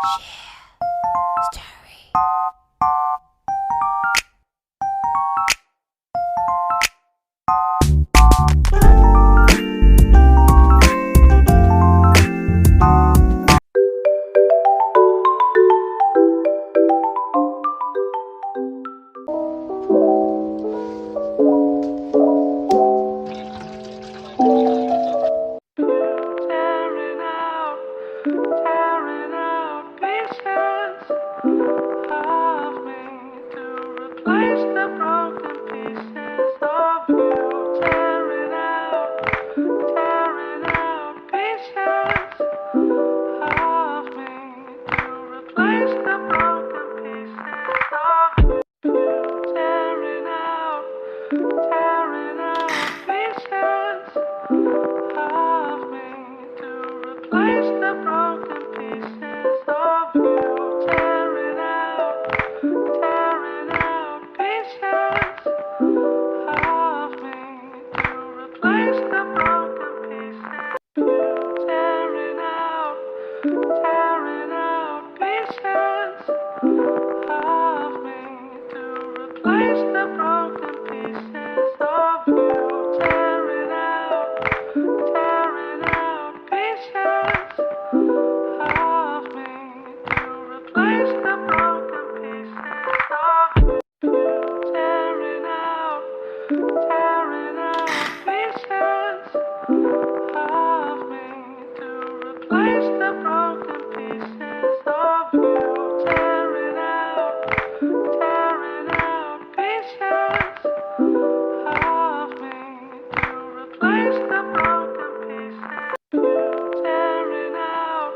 Story. Tearing out pieces of me to replace the broken pieces of you. Tearing out pieces of me to replace the broken pieces of you. Tearing out pieces of me to replace the broken pieces of you. Tearing out pieces of me to replace the broken pieces. Tearing out pieces of me to replace the broken pieces of you. Tearing out pieces of me to replace the broken pieces of you. Tearing out pieces of me to replace the broken pieces of you. Tearing out pieces of me to replace the broken pieces. Tearing out